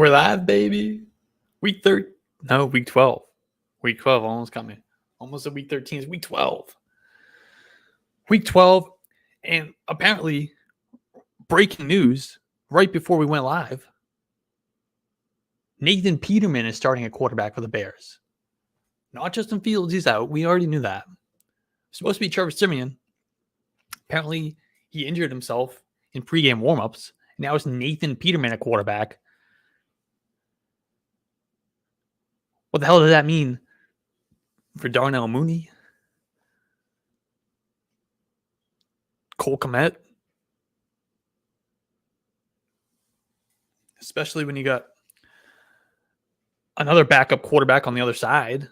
We're live, baby. Week 13. No, week 12. Week 12 almost got me. Almost at week 13 is week 12. Week 12. And apparently, breaking news right before we went live. Nathan Peterman is starting at quarterback for the Bears. Not Justin Fields, he's out. We already knew that. Supposed to be Trevor Siemian. Apparently, he injured himself in pregame warmups. Now it's Nathan Peterman at quarterback. What the hell does that mean for Darnell Mooney? Cole Kmet? Especially when you got another backup quarterback on the other side.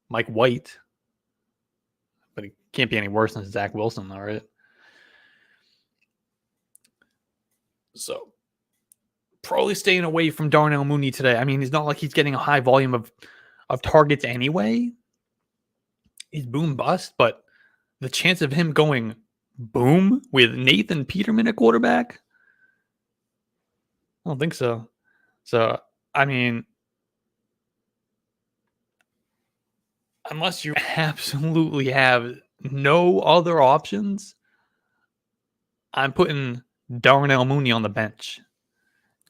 Mike White. But it can't be any worse than Zach Wilson, though, right? So, probably staying away from Darnell Mooney today. I mean, it's not like he's getting a high volume of targets anyway. He's boom bust, but the chance of him going boom with Nathan Peterman at quarterback, I don't think so. So, I mean, unless you absolutely have no other options, I'm putting Darnell Mooney on the bench.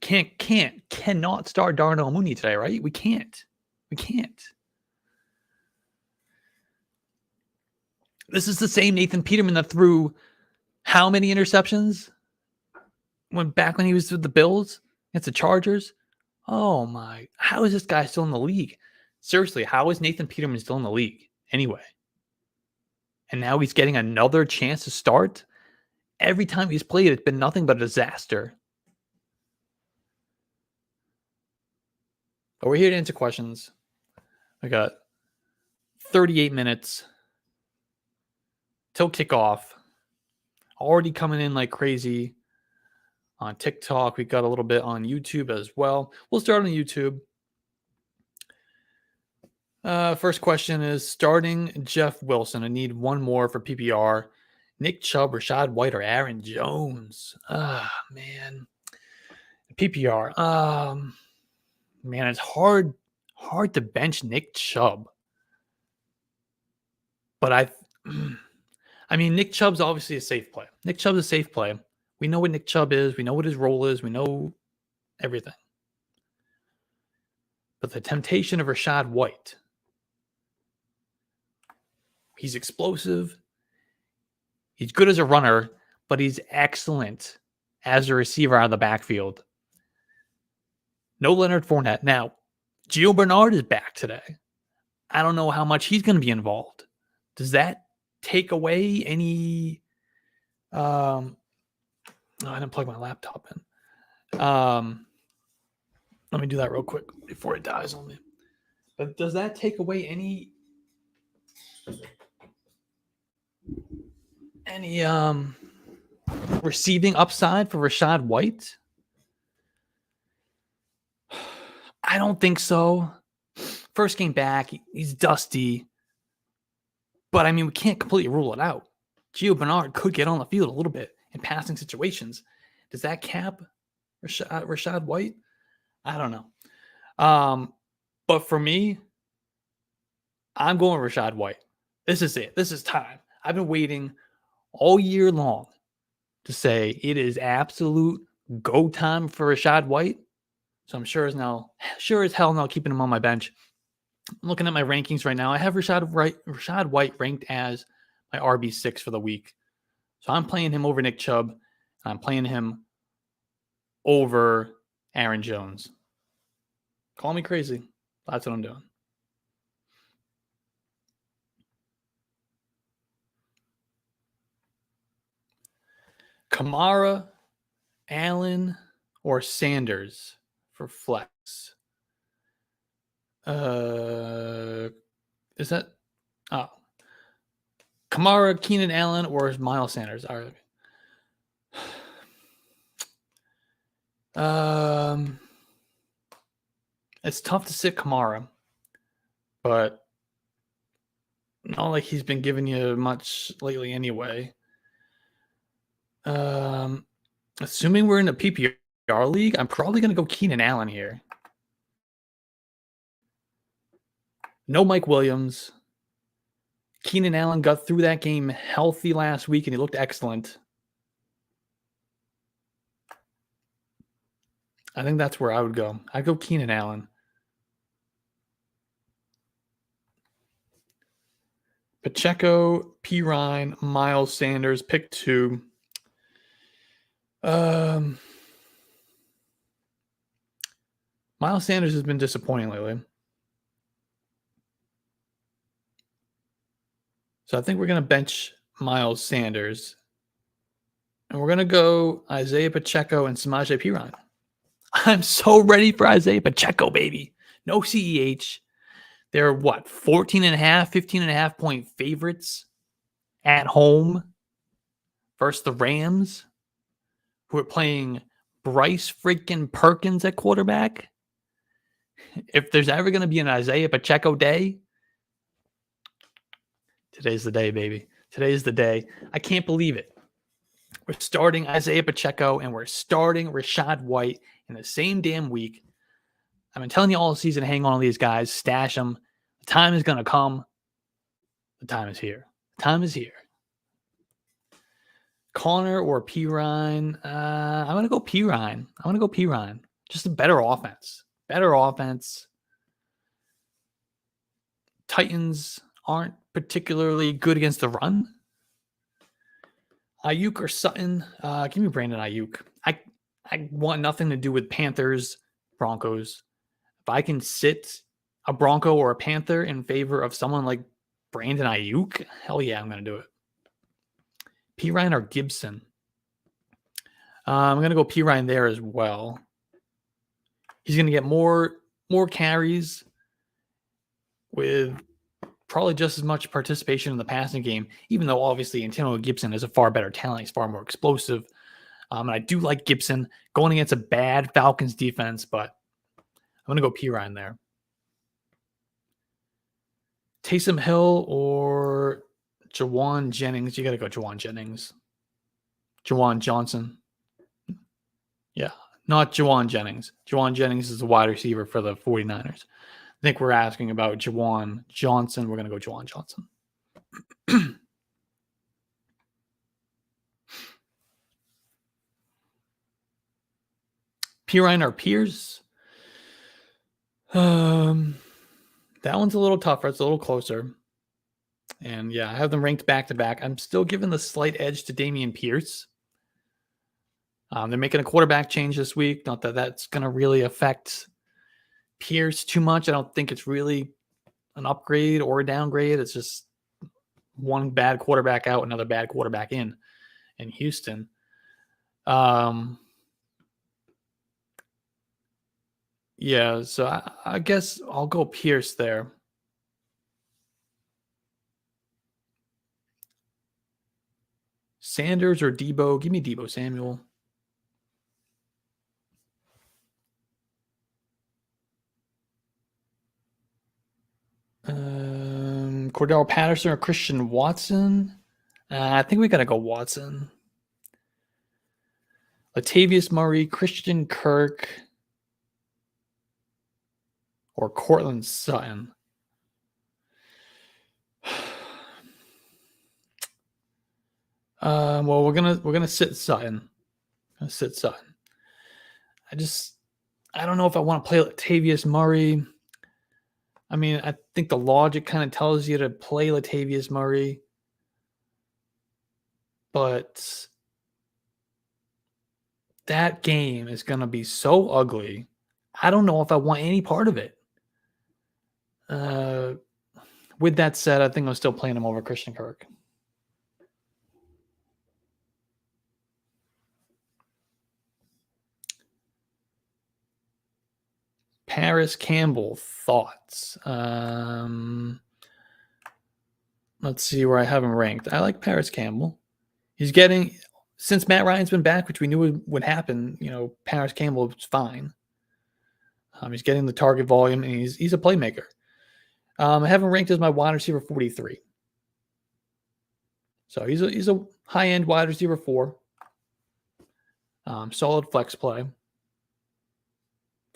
Cannot start Darnell Mooney today, right? We can't. This is the same Nathan Peterman that threw how many interceptions back when he was with the Bills against the Chargers? Oh my, how is this guy still in the league? Seriously, how is Nathan Peterman still in the league anyway? And now he's getting another chance to start? Every time he's played, it's been nothing but a disaster. But we're here to answer questions. I got 38 minutes till kickoff. Already coming in like crazy on TikTok. We got a little bit on YouTube as well. We'll start on YouTube. First question is starting Jeff Wilson. I need one more for PPR. Nick Chubb, Rashad White, or Aaron Jones. Man. PPR. Man, it's hard to bench Nick Chubb. But I mean, Nick Chubb's obviously a safe play. We know what Nick Chubb is. We know what his role is. We know everything. But the temptation of Rashad White. He's explosive. He's good as a runner, but he's excellent as a receiver out of the backfield. No Leonard Fournette. Now, Gio Bernard is back today. I don't know how much he's going to be involved. Does that take away any... I didn't plug my laptop in. Let me do that real quick before it dies on me. But does that take away any receiving upside for Rashad White? I don't think so. First game back, he's dusty. But I mean, we can't completely rule it out. Gio Bernard could get on the field a little bit in passing situations. Does that cap Rashad White? I don't know. But for me, I'm going Rashad White. This is it. This is time. I've been waiting all year long to say it is absolute go time for Rashad White. So I'm sure as hell now keeping him on my bench. I'm looking at my rankings right now. I have Rashad White ranked as my RB6 for the week. So I'm playing him over Nick Chubb. And I'm playing him over Aaron Jones. Call me crazy. That's what I'm doing. Kamara, Allen, or Sanders for flex. Is that Kamara, Keenan Allen, or Miles Sanders? All right. It's tough to sit Kamara, but not like he's been giving you much lately anyway. Assuming we're in a PPR our league, I'm probably going to go Keenan Allen here. No Mike Williams. Keenan Allen got through that game healthy last week, and he looked excellent. I think that's where I would go. I'd go Keenan Allen. Pacheco, Pirine, Miles Sanders, pick 2. Miles Sanders has been disappointing lately. So I think we're going to bench Miles Sanders. And we're going to go Isaiah Pacheco and Samaje Perine. I'm so ready for Isaiah Pacheco, baby. No CEH. They're what, 15.5 point favorites at home versus the Rams, who are playing Bryce freaking Perkins at quarterback. If there's ever going to be an Isaiah Pacheco day, today's the day, baby. Today's the day. I can't believe it. We're starting Isaiah Pacheco and we're starting Rachaad White in the same damn week. I've been telling you all season, hang on to these guys, stash them. The time is going to come. The time is here. The time is here. Connor or Pirine? I'm going to go Pirine. Just a better offense. Titans aren't particularly good against the run. Ayuk or Sutton? Give me Brandon Ayuk. I want nothing to do with Panthers, Broncos. If I can sit a Bronco or a Panther in favor of someone like Brandon Ayuk, hell yeah, I'm going to do it. Pirine or Gibson? I'm going to go Pirine there as well. He's going to get more carries with probably just as much participation in the passing game, even though obviously Antonio Gibson is a far better talent. He's far more explosive. And I do like Gibson going against a bad Falcons defense, but I'm going to go Pirine there. Taysom Hill or Jawan Jennings? You got to go Jawan Jennings. Jawan Johnson. Yeah, not Jawan Jennings. Jawan Jennings is a wide receiver for the 49ers. I think we're asking about Jawan Johnson. We're going to go Jawan Johnson. Pirine or Pierce? That one's a little tougher. It's a little closer. And yeah, I have them ranked back to back. I'm still giving the slight edge to Dameon Pierce. They're making a quarterback change this week. Not that that's going to really affect Pierce too much. I don't think it's really an upgrade or a downgrade. It's just one bad quarterback out, another bad quarterback in Houston. Yeah, so I guess I'll go Pierce there. Sanders or Debo? Give me Debo Samuel. Cordell Patterson or Christian Watson? I think we got to go Watson. Latavius Murray, Christian Kirk, or Cortland Sutton. Well, we're gonna sit Sutton. I don't know if I want to play Latavius Murray. I mean, I think the logic kind of tells you to play Latavius Murray, but that game is going to be so ugly. I don't know if I want any part of it. With that said, I think I'm still playing him over Christian Kirk. Paris Campbell, thoughts? Let's see where I have him ranked. I like Paris Campbell. He's getting, since Matt Ryan's been back, which we knew would happen, Paris Campbell is fine. He's getting the target volume, and he's a playmaker. I have him ranked as my wide receiver 43. So he's a high-end wide receiver 4. Solid flex play.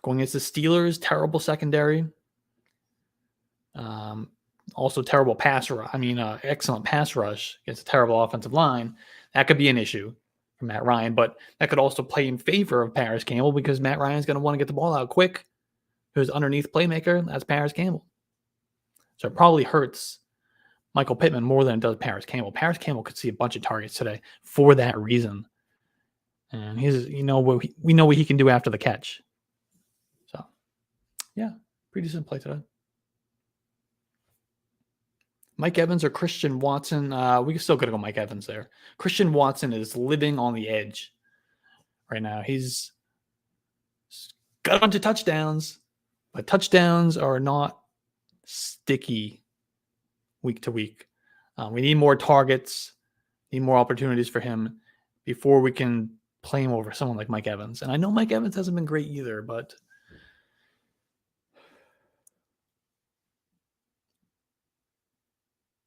Going against the Steelers, terrible secondary. Also terrible excellent pass rush against a terrible offensive line. That could be an issue for Matt Ryan, but that could also play in favor of Paris Campbell because Matt Ryan's going to want to get the ball out quick. Who's underneath playmaker? That's Paris Campbell. So it probably hurts Michael Pittman more than it does Paris Campbell. Paris Campbell could see a bunch of targets today for that reason. And we know what he can do after the catch. So, yeah, pretty decent play today. Mike Evans or Christian Watson? We still got to go Mike Evans there. Christian Watson is living on the edge right now. He's got a bunch of touchdowns, but touchdowns are not sticky week to week. We need more targets, need more opportunities for him before we can play him over someone like Mike Evans. And I know Mike Evans hasn't been great either, but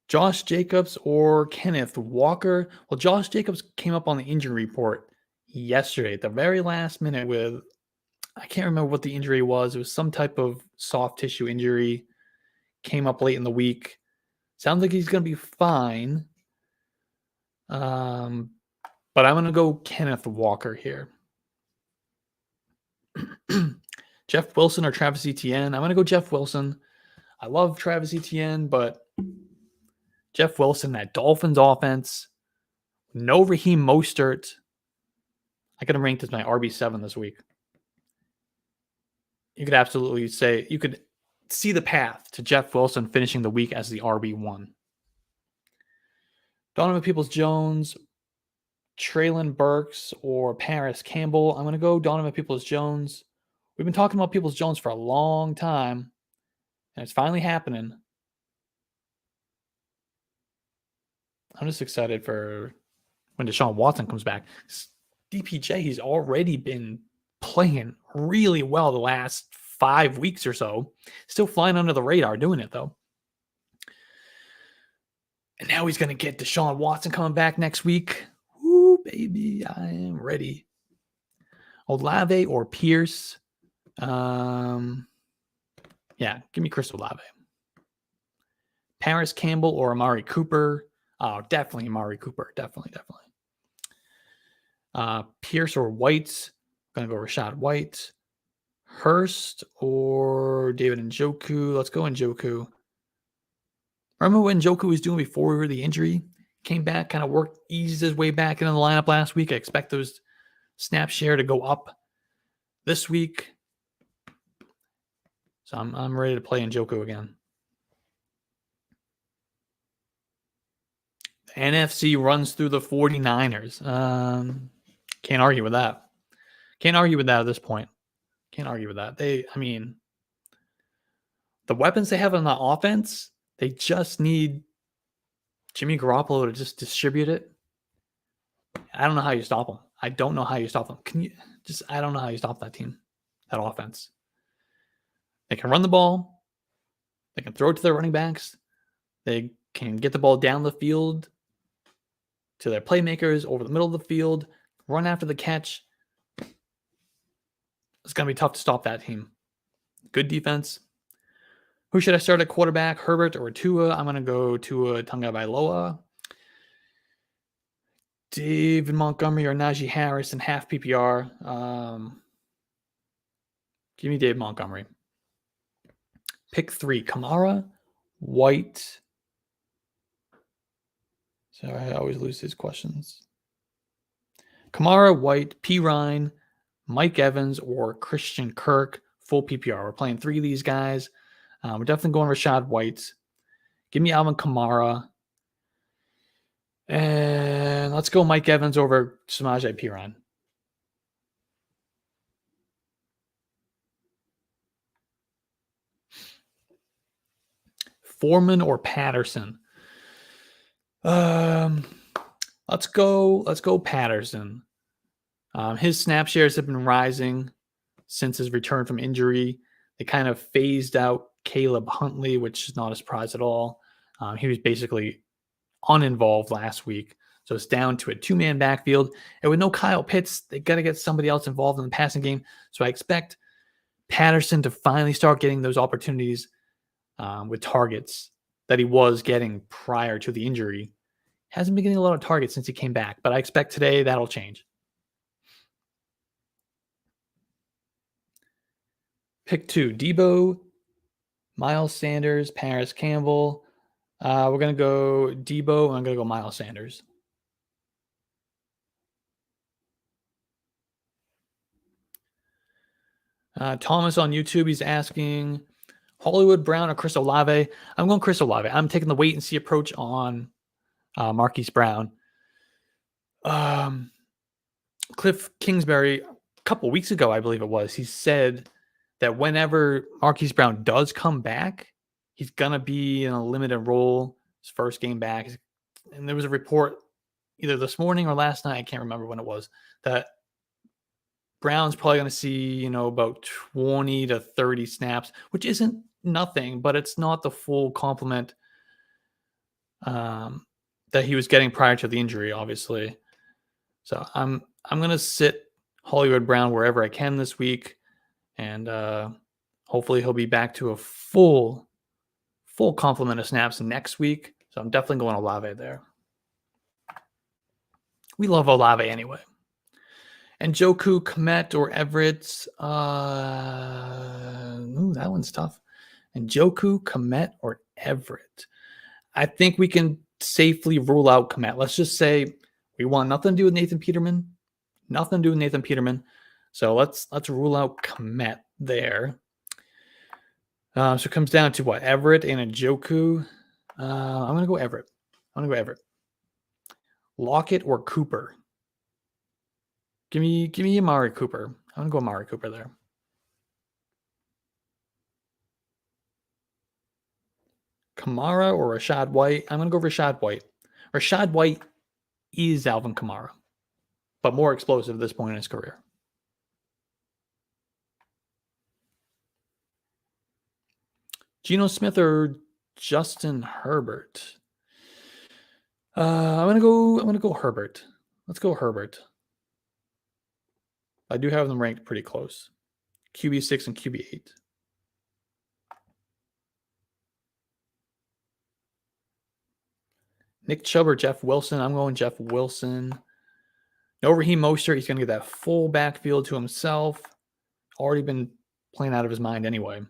Josh Jacobs or Kenneth Walker? Well, Josh Jacobs came up on the injury report yesterday at the very last minute with, I can't remember what the injury was. It was some type of soft tissue injury. Came up late in the week. Sounds like he's going to be fine. But I'm going to go Kenneth Walker here. Jeff Wilson or Travis Etienne? I'm going to go Jeff Wilson. I love Travis Etienne, but Jeff Wilson, that Dolphins offense, no Raheem Mostert. I could have ranked as my RB7 this week. You could absolutely say, you could see the path to Jeff Wilson finishing the week as the RB1. Donovan Peoples-Jones, Treylon Burks, or Paris Campbell. I'm going to go Donovan Peoples-Jones. We've been talking about Peoples-Jones for a long time, and it's finally happening. I'm just excited for when Deshaun Watson comes back. DPJ, he's already been playing really well the last 5 weeks or so. Still flying under the radar doing it, though. And now he's going to get Deshaun Watson coming back next week. Woo, baby, I am ready. Olave or Pierce? Yeah, give me Chris Olave. Paris Campbell or Amari Cooper? Oh, definitely Amari Cooper. Definitely. Pierce or White? I'm going to go Rashad White. Hurst or David Njoku? Let's go Njoku. Remember what Njoku was doing before the injury? Came back, kind of eased his way back into the lineup last week. I expect those snap share to go up this week. So I'm ready to play Njoku again. The NFC runs through the 49ers. Can't argue with that. Can't argue with that at this point. Can't argue with that. The weapons they have on the offense, they just need Jimmy Garoppolo to just distribute it. I don't know how you stop them. I don't know how you stop them. I don't know how you stop that team, that offense. They can run the ball. They can throw it to their running backs. They can get the ball down the field to their playmakers over the middle of the field, run after the catch. It's going to be tough to stop that team. Good defense. Who should I start at quarterback, Herbert or Tua? I'm going to go Tua Tagovailoa. David Montgomery or Najee Harris in half PPR. Give me Dave Montgomery. Pick 3, Kamara, White. Sorry, I always lose these questions. Kamara, White, P. Ryan, Mike Evans, or Christian Kirk, full PPR. We're playing 3 of these guys. We're definitely going Rashad White. Give me Alvin Kamara. And let's go Mike Evans over Samaje Perine. Foreman or Patterson? Let's go Patterson. His snap shares have been rising since his return from injury. They kind of phased out Caleb Huntley, which is not a surprise at all. He was basically uninvolved last week. So it's down to a 2-man backfield. And with no Kyle Pitts, they got to get somebody else involved in the passing game. So I expect Patterson to finally start getting those opportunities with targets that he was getting prior to the injury. Hasn't been getting a lot of targets since he came back, but I expect today that'll change. Pick 2, Debo, Miles Sanders, Paris Campbell. We're going to go Debo, and I'm going to go Miles Sanders. Thomas on YouTube, he's asking Hollywood Brown or Chris Olave. I'm going Chris Olave. I'm taking the wait and see approach on Marquise Brown. Cliff Kingsbury, a couple weeks ago, I believe it was, he said that whenever Marquise Brown does come back, he's going to be in a limited role, his first game back. And there was a report either this morning or last night, I can't remember when it was, that Brown's probably going to see, about 20 to 30 snaps, which isn't nothing, but it's not the full complement that he was getting prior to the injury, obviously. So I'm going to sit Hollywood Brown wherever I can this week, and hopefully he'll be back to a full complement of snaps next week. So I'm definitely going Olave there. We love Olave anyway. And Njoku, Kmet, or Everett. That one's tough. And Njoku, Kmet, or Everett. I think we can safely rule out Kmet. Let's just say we want nothing to do with Nathan Peterman. Nothing to do with Nathan Peterman. So let's rule out Kmet there. So it comes down to what? Everett and a Njoku. I'm going to go Everett. Lockett or Cooper? Give me Amari Cooper. I'm going to go Amari Cooper there. Kamara or Rashad White? I'm going to go Rashad White. Rashad White is Alvin Kamara, but more explosive at this point in his career. Geno Smith or Justin Herbert? I'm gonna go Herbert. Let's go Herbert. I do have them ranked pretty close. QB6 and QB8. Nick Chubb or Jeff Wilson? I'm going Jeff Wilson. No Raheem Mostert. He's going to get that full backfield to himself. Already been playing out of his mind anyway.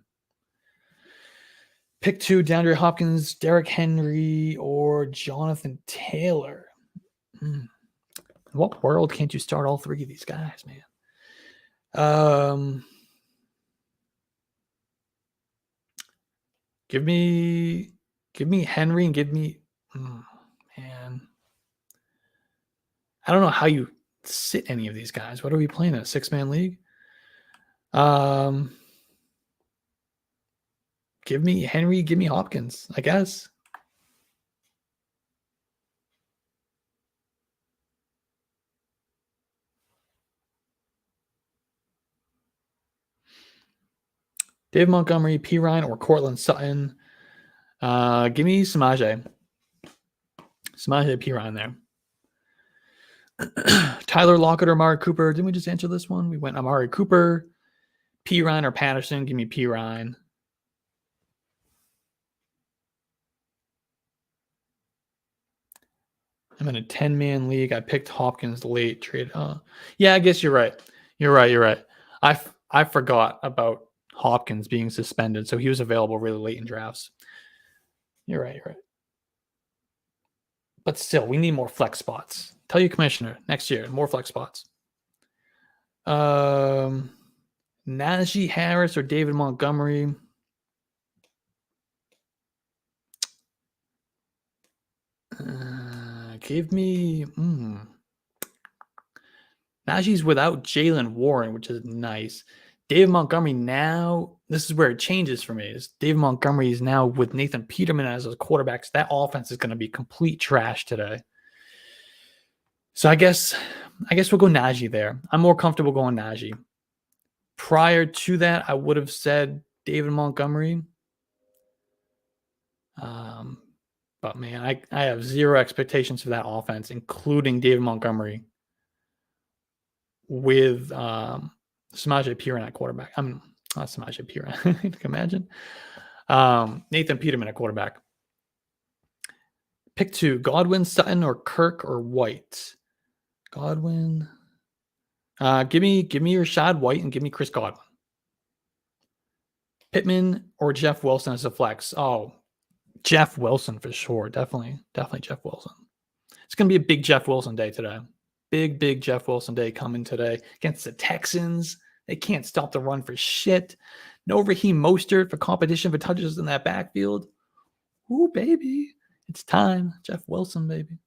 Pick 2, DeAndre Hopkins, Derrick Henry, or Jonathan Taylor. In what world can't you start all three of these guys, man? Give me Henry and give me, man. I don't know how you sit any of these guys. What are we playing in a 6-man league? Give me Henry, give me Hopkins, I guess. Dave Montgomery, P. Ryan, or Cortland Sutton. Give me Samaje. P. Ryan there. Tyler Lockett or Amari Cooper. Didn't we just answer this one? We went Amari Cooper, P. Ryan, or Patterson. Give me P. Ryan. I'm in a 10-man league. I picked Hopkins late trade. Yeah, I guess you're right. You're right. I forgot about Hopkins being suspended, so he was available really late in drafts. You're right. But still, we need more flex spots. Tell your commissioner next year, more flex spots. Najee Harris or David Montgomery. Give me Najee's without Jalen Warren, which is nice. David Montgomery now, this is where it changes for me. David Montgomery is now with Nathan Peterman as his quarterback. So that offense is going to be complete trash today. So I guess we'll go Najee there. I'm more comfortable going Najee. Prior to that, I would have said David Montgomery. But man, I have zero expectations for that offense, including David Montgomery with Samaje Perine at quarterback. Not Samaje Perine. Can you imagine? Nathan Peterman at quarterback. Pick 2, Godwin, Sutton, or Kirk, or White. Godwin. Give me Rashad White and give me Chris Godwin. Pittman or Jeff Wilson as a flex. Oh, Jeff Wilson for sure. Definitely Jeff Wilson. It's going to be a big Jeff Wilson day today. Big Jeff Wilson day coming today against the Texans. They can't stop the run for shit. No Raheem Mostert for competition for touches in that backfield. Ooh, baby. It's time. Jeff Wilson, baby.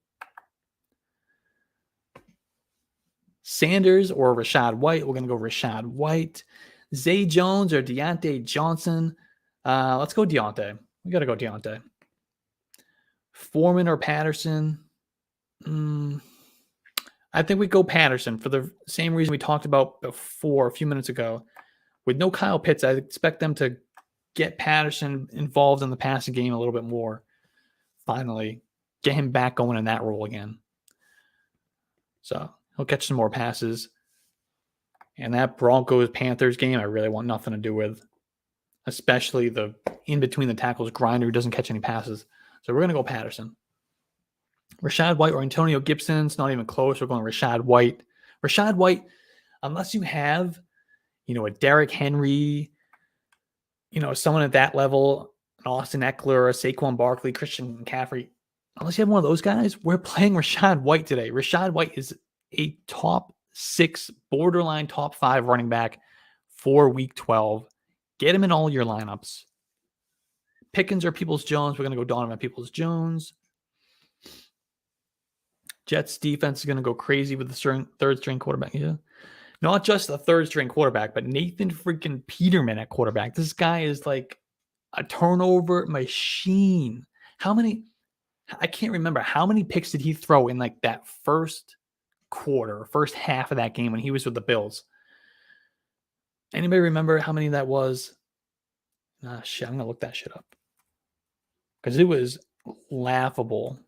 Sanders or Rashad White. We're going to go Rashad White. Zay Jones or Deontay Johnson. Let's go Deontay. We got to go Deontay. Foreman or Patterson. I think we go Patterson for the same reason we talked about before a few minutes ago. With no Kyle Pitts, I expect them to get Patterson involved in the passing game a little bit more. Finally, get him back going in that role again. So he'll catch some more passes. And that Broncos-Panthers game, I really want nothing to do with. Especially the in-between the tackles grinder who doesn't catch any passes. So we're going to go Patterson. Rashad White or Antonio Gibson. It's not even close. We're going Rashad White. Rashad White, unless you have, a Derrick Henry, someone at that level, an Austin Eckler, a Saquon Barkley, Christian McCaffrey, unless you have one of those guys, we're playing Rashad White today. Rashad White is a top 6, borderline top 5 running back for week 12. Get him in all your lineups. Pickens or Peoples-Jones. We're going to go Donovan Peoples-Jones. Jets defense is going to go crazy with the third string quarterback. Yeah. Not just the third string quarterback, but Nathan freaking Peterman at quarterback. This guy is like a turnover machine. I can't remember how many picks did he throw in like that first half of that game when he was with the Bills. Anybody remember how many that was? Shit, I'm going to look that shit up. Because it was laughable.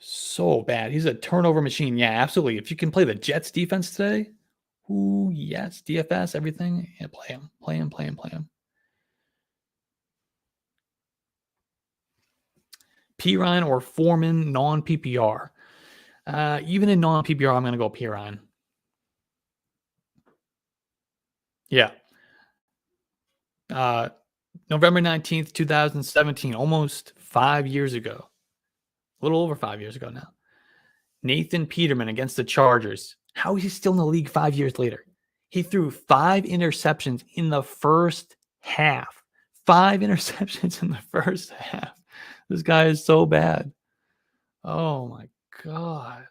So bad. He's a turnover machine. Yeah, absolutely. If you can play the Jets defense today, ooh, yes, DFS, everything. Yeah, play him. Pirine or Foreman, non-PPR. Even in non-PPR, I'm going to go Pirine. Yeah. November 19th, 2017, almost 5 years ago. A little over 5 years ago now. Nathan Peterman against the Chargers. How is he still in the league 5 years later? He threw 5 interceptions in the first half. 5 interceptions in the first half. This guy is so bad. Oh my God.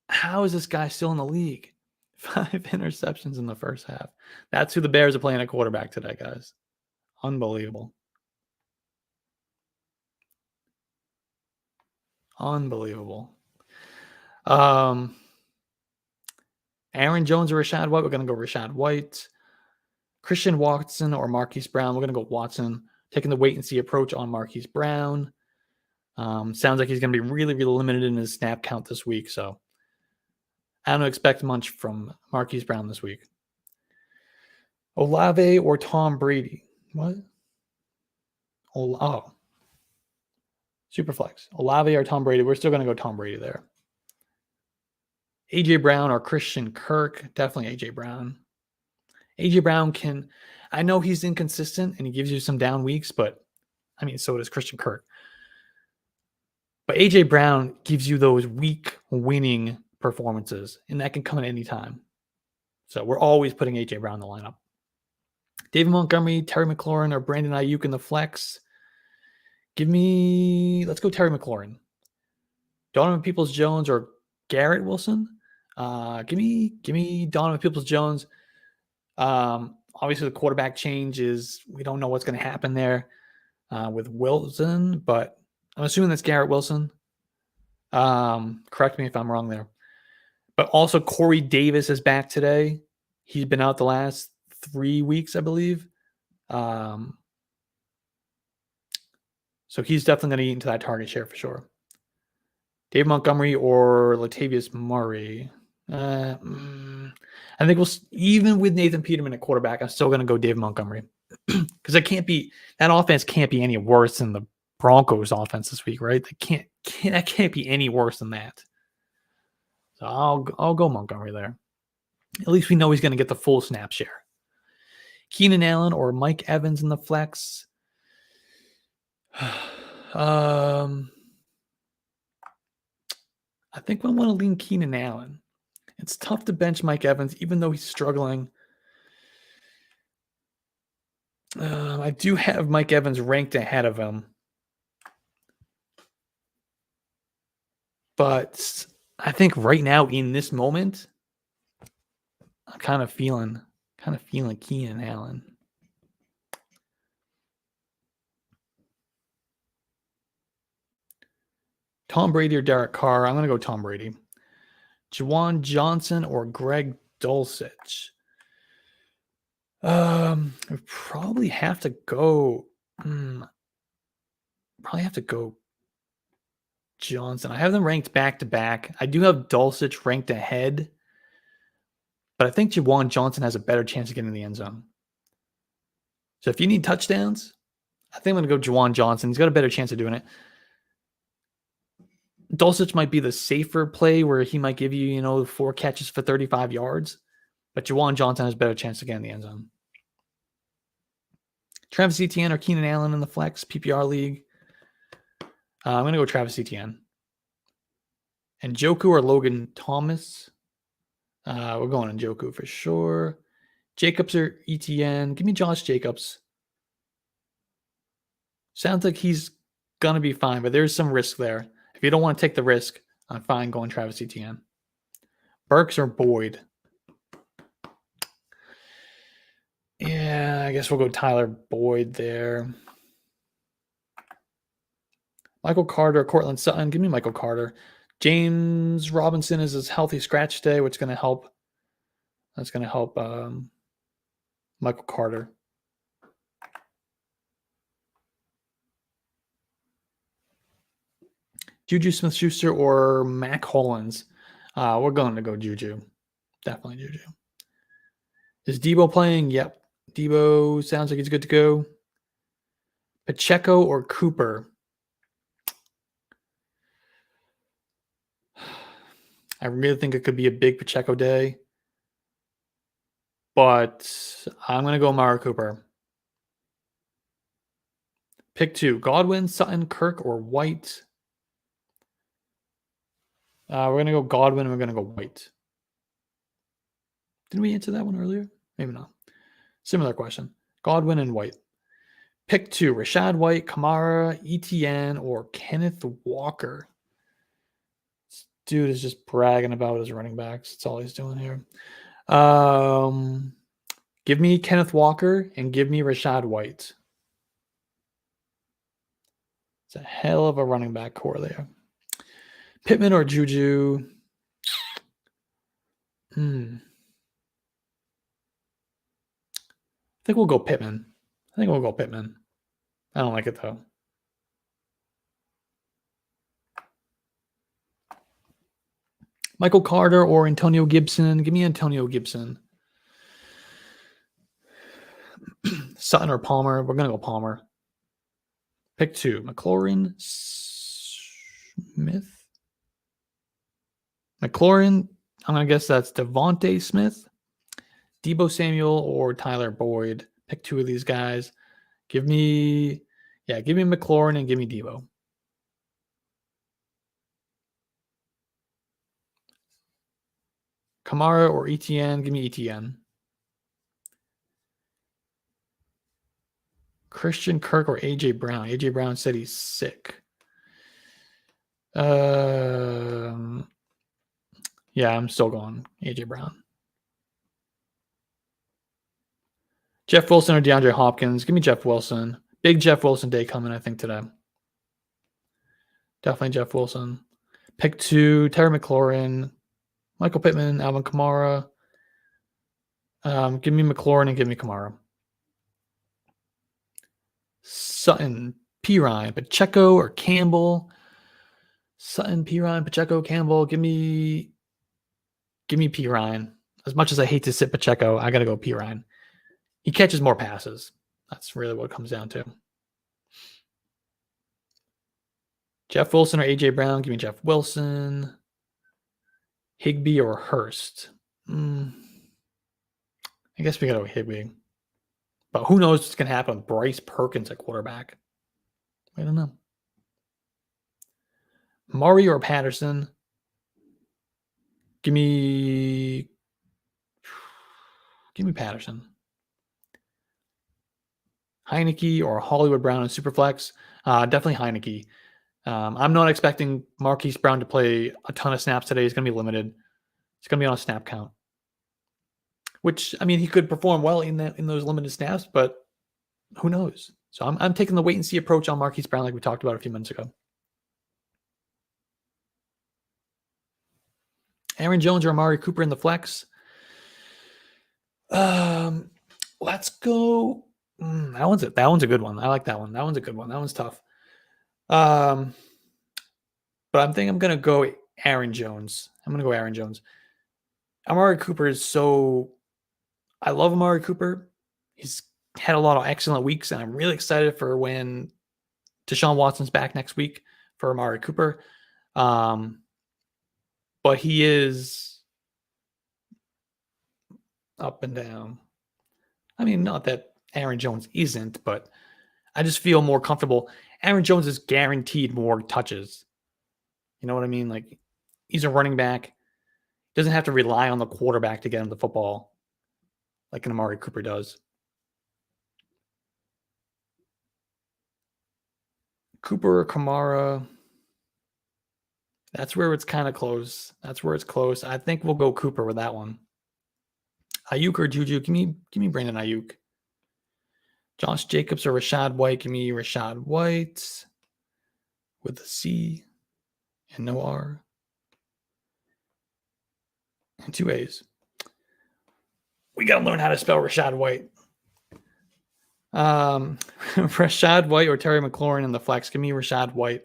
How is this guy still in the league? 5 interceptions in the first half. That's who the Bears are playing at quarterback today, guys. Unbelievable. Aaron Jones or Rashad White. We're going to go Rashad White. Christian Watson or Marquise Brown. We're going to go Watson. Taking the wait-and-see approach on Marquise Brown. Sounds like he's going to be really, really limited in his snap count this week. So I don't expect much from Marquise Brown this week. Olave or Tom Brady. What? Superflex. Olave or Tom Brady. We're still going to go Tom Brady there. A.J. Brown or Christian Kirk. Definitely A.J. Brown. A.J. Brown I know he's inconsistent and he gives you some down weeks, but so does Christian Kirk. But A.J. Brown gives you those week winning performances, and that can come at any time. So we're always putting A.J. Brown in the lineup. David Montgomery, Terry McLaurin, or Brandon Ayuk in the flex. Let's go Terry McLaurin. Donovan Peoples-Jones or Garrett Wilson. Give me Donovan Peoples-Jones. Obviously, the quarterback change we don't know what's going to happen there with Wilson, but I'm assuming that's Garrett Wilson. Correct me if I'm wrong there. But also, Corey Davis is back today. He's been out the last 3 weeks, I believe. So he's definitely going to eat into that target share for sure. Dave Montgomery or Latavius Murray. I think even with Nathan Peterman at quarterback, I'm still going to go Dave Montgomery because that offense can't be any worse than the Broncos offense this week, right? That can't be any worse than that. So I'll go Montgomery there. At least we know he's going to get the full snap share. Keenan Allen or Mike Evans in the flex. I think I want to lean Keenan Allen. It's tough to bench Mike Evans, even though he's struggling. I do have Mike Evans ranked ahead of him. But I think right now in this moment, I'm kind of feeling Keenan Allen. Tom Brady or Derek Carr? I'm going to go Tom Brady. Juwan Johnson or Greg Dulcich? I probably have to go. Johnson. I have them ranked back to back. I do have Dulcich ranked ahead, but I think Juwan Johnson has a better chance of getting in the end zone. So if you need touchdowns, I think I'm going to go Juwan Johnson. He's got a better chance of doing it. Dulcich might be the safer play where he might give you, 4 catches for 35 yards, but Juwan Johnson has a better chance to get in the end zone. Travis Etienne or Keenan Allen in the flex PPR league. I'm going to go Travis Etienne. And Njoku or Logan Thomas. We're going Njoku for sure. Jacobs or Etienne. Give me Josh Jacobs. Sounds like he's going to be fine, but there's some risk there. If you don't want to take the risk, I'm fine going Travis Etienne. Burks or Boyd? Yeah, I guess we'll go Tyler Boyd there. Michael Carter, Cortland Sutton. Give me Michael Carter. James Robinson is his healthy scratch today, which is going to help. That's going to help Michael Carter. Juju Smith-Schuster or Mac Hollins? We're going to go Juju. Definitely Juju. Is Debo playing? Yep. Debo sounds like he's good to go. Pacheco or Cooper? I really think it could be a big Pacheco day. But I'm going to go Amari Cooper. Pick 2. Godwin, Sutton, Kirk, or White? We're going to go Godwin and we're going to go White. Didn't we answer that one earlier? Maybe not. Similar question. Godwin and White. Pick 2. Rashad White, Kamara, Etienne, or Kenneth Walker. This dude is just bragging about his running backs. That's all he's doing here. Give me Kenneth Walker and give me Rashad White. It's a hell of a running back core there. Pittman or Juju? I think we'll go Pittman. I don't like it, though. Michael Carter or Antonio Gibson? Give me Antonio Gibson. Sutton or Palmer? We're going to go Palmer. Pick 2. McLaurin Smith? McLaurin, I'm going to guess that's Devontae Smith. Debo Samuel or Tyler Boyd. Pick 2 of these guys. Give me McLaurin and give me Debo. Kamara or Etienne? Give me Etienne. Christian Kirk or A.J. Brown? A.J. Brown said he's sick. Yeah, I'm still going A.J. Brown. Jeff Wilson or DeAndre Hopkins? Give me Jeff Wilson. Big Jeff Wilson day coming, I think, today. Definitely Jeff Wilson. Pick 2, Terry McLaurin, Michael Pittman, Alvin Kamara. Give me McLaurin and give me Kamara. Sutton, Pirine, Pacheco or Campbell? Sutton, Pirine, Pacheco, Campbell. Give me Pirine. As much as I hate to sit Pacheco, I got to go Pirine. He catches more passes. That's really what it comes down to. Jeff Wilson or A.J. Brown? Give me Jeff Wilson. Higbee or Hurst? I guess we got to go Higbee. But who knows what's going to happen with Bryce Perkins at quarterback? I don't know. Murray or Patterson? Give me Patterson. Heineke or Hollywood Brown in Superflex? Definitely Heineke. I'm not expecting Marquise Brown to play a ton of snaps today. He's going to be limited. He's going to be on a snap count. Which, I mean, he could perform well in those limited snaps, but who knows? So I'm taking the wait and see approach on Marquise Brown like we talked about a few minutes ago. Aaron Jones or Amari Cooper in the flex? Let's go. That one's a good one. I like that one. That one's a good one. That one's tough. But I think I'm gonna go Aaron Jones. Amari Cooper is so. I love Amari Cooper. He's had a lot of excellent weeks, and I'm really excited for when Deshaun Watson's back next week for Amari Cooper. But he is up and down. I mean, not that Aaron Jones isn't, but I just feel more comfortable. Aaron Jones is guaranteed more touches. You know what I mean? Like, he's a running back. Doesn't have to rely on the quarterback to get him the football like an Amari Cooper does. Cooper or Kamara. That's where it's kind of close. I think we'll go Cooper with that one. Ayuk or Juju? Give me Brandon Ayuk. Josh Jacobs or Rashad White? Give me Rashad White with a C and no R. And 2 A's. We got to learn how to spell Rashad White. Rashad White or Terry McLaurin in the flex? Give me Rashad White.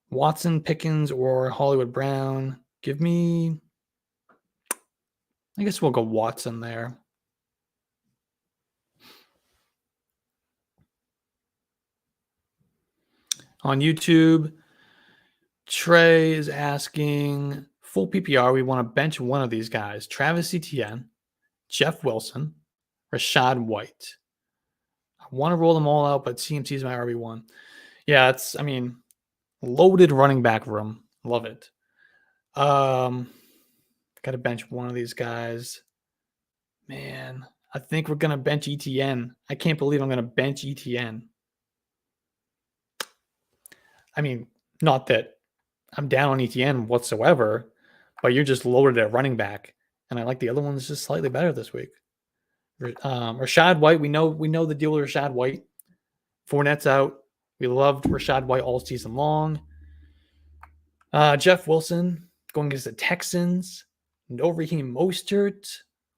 Watson, Pickens, or Hollywood Brown? Give me. I guess we'll go Watson there. On YouTube, Trey is asking, full PPR, we want to bench one of these guys. Travis Etienne, Jeff Wilson, Rashad White. I want to roll them all out, but CMC is my RB1. Yeah, loaded running back room. Love it. Got to bench one of these guys. Man, I think we're going to bench Etienne. I can't believe I'm going to bench Etienne. I mean, not that I'm down on Etienne whatsoever, but you're just loaded at running back. And I like the other ones just slightly better this week. Rashad White, we know the deal with Rashad White. Fournette's out. We loved Rashad White all season long. Jeff Wilson going against the Texans. No Raheem Mostert.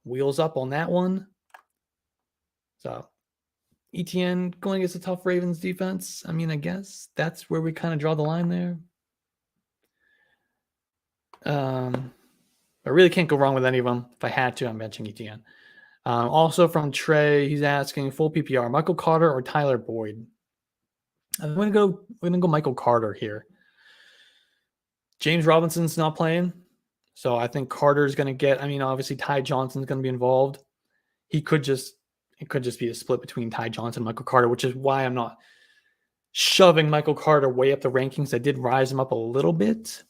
Wheels up on that one. So Etienne going against a tough Ravens defense. I mean, I guess that's where we kind of draw the line there. I really can't go wrong with any of them. If I had to, I'm benching Etienne. Also from Trey, he's asking full PPR, Michael Carter or Tyler Boyd. We're gonna go Michael Carter here. James Robinson's not playing, so I think Carter's gonna get. I mean, obviously Ty Johnson's gonna be involved. It could just be a split between Ty Johnson and Michael Carter, which is why I'm not shoving Michael Carter way up the rankings. I did rise him up a little bit,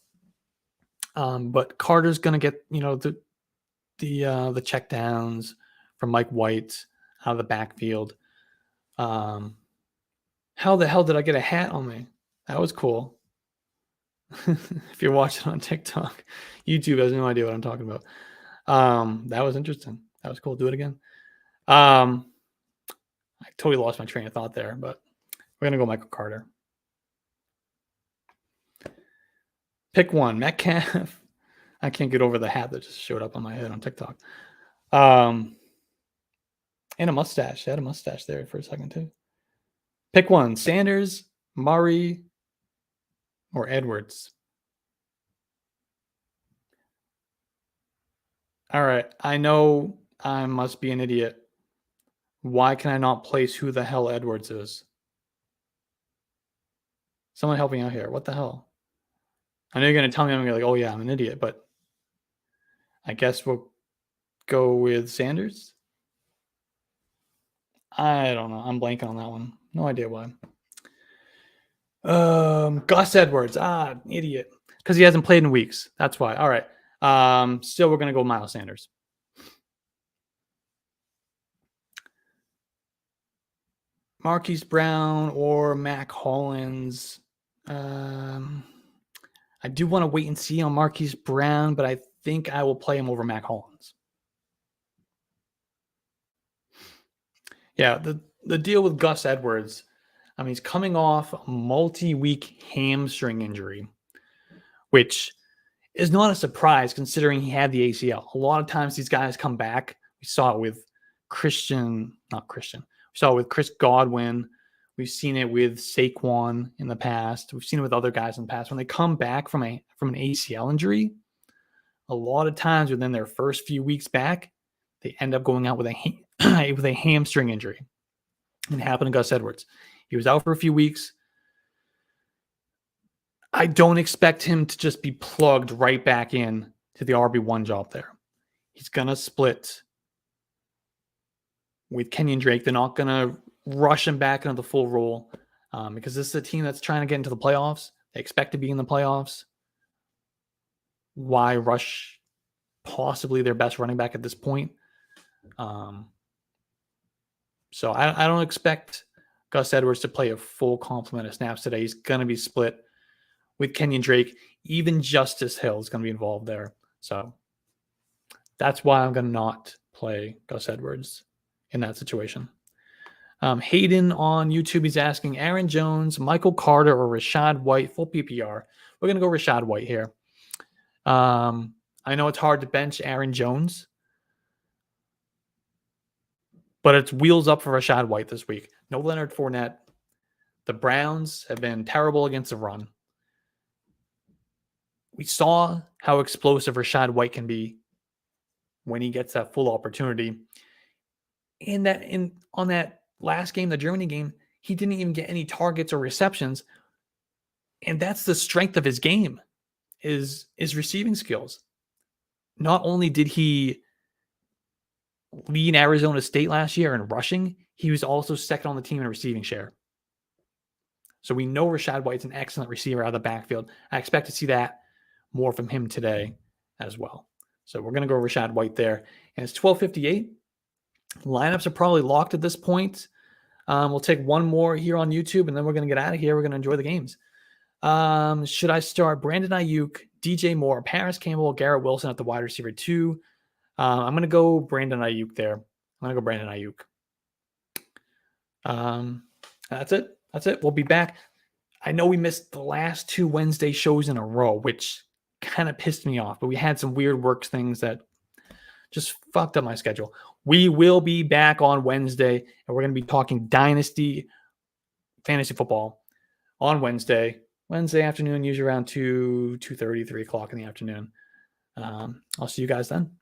but Carter's gonna get the check downs from Mike White out of the backfield. How the hell did I get a hat on me? That was cool. If you're watching on TikTok, YouTube has no idea what I'm talking about. That was interesting. That was cool. Do it again. I totally lost my train of thought there, but we're gonna go Michael Carter. Pick one. Metcalf. I can't get over the hat that just showed up on my head on TikTok. And a mustache. I had a mustache there for a second too. Pick one: Sanders, Murray, or Edwards. All right. I know I must be an idiot. Why can I not place who the hell Edwards is? Someone help me out here. What the hell? I know you're going to tell me I'm going to be like, oh, yeah, I'm an idiot, but I guess we'll go with Sanders. I don't know. I'm blanking on that one. No idea why. Gus Edwards. Idiot. Because he hasn't played in weeks. That's why. All right. Still, we're going to go Miles Sanders. Marquise Brown or Mac Hollins. I do want to wait and see on Marquise Brown, but I think I will play him over Mac Hollins. Yeah, the deal with Gus Edwards, I mean, he's coming off a multi-week hamstring injury, which is not a surprise considering he had the ACL. A lot of times these guys come back. We saw it with We saw it with Chris Godwin. We've seen it with Saquon in the past. We've seen it with other guys in the past. When they come back from an ACL injury, a lot of times within their first few weeks back, they end up going out with a hamstring injury. And it happened to Gus Edwards. He was out for a few weeks. I don't expect him to just be plugged right back in to the RB1 job there. He's going to split with Kenyon Drake. They're not going to rush him back into the full role because this is a team that's trying to get into the playoffs. They expect to be in the playoffs. Why rush possibly their best running back at this point? So I don't expect Gus Edwards to play a full complement of snaps today. He's going to be split with Kenyon Drake. Even Justice Hill is going to be involved there. So that's why I'm going to not play Gus Edwards in that situation. Hayden on YouTube, he's asking Aaron Jones, Michael Carter, or Rachaad White, full PPR. We're going to go Rachaad White here. I know it's hard to bench Aaron Jones, but it's wheels up for Rachaad White this week. No Leonard Fournette. The Browns have been terrible against the run. We saw how explosive Rachaad White can be when he gets that full opportunity. On that last game, the Germany game, he didn't even get any targets or receptions. And that's the strength of his game, is receiving skills. Not only did he lead Arizona State last year in rushing, he was also second on the team in receiving share. So we know Rachaad White's an excellent receiver out of the backfield. I expect to see that more from him today as well. So we're going to go Rachaad White there. And it's 12:58. Lineups are probably locked at this point. We'll take one more here on YouTube, and then we're going to get out of here. We're going to enjoy the games. Should I start Brandon Ayuk, DJ Moore, Paris Campbell, Garrett Wilson at the wide receiver 2? I'm going to go Brandon Ayuk there. I'm going to go Brandon Ayuk. That's it. We'll be back. I know we missed the last 2 Wednesday shows in a row, which kind of pissed me off, but we had some weird work things that just fucked up my schedule. We will be back on Wednesday, and we're going to be talking Dynasty Fantasy Football on Wednesday afternoon, usually around 2:30, 3 o'clock in the afternoon. I'll see you guys then.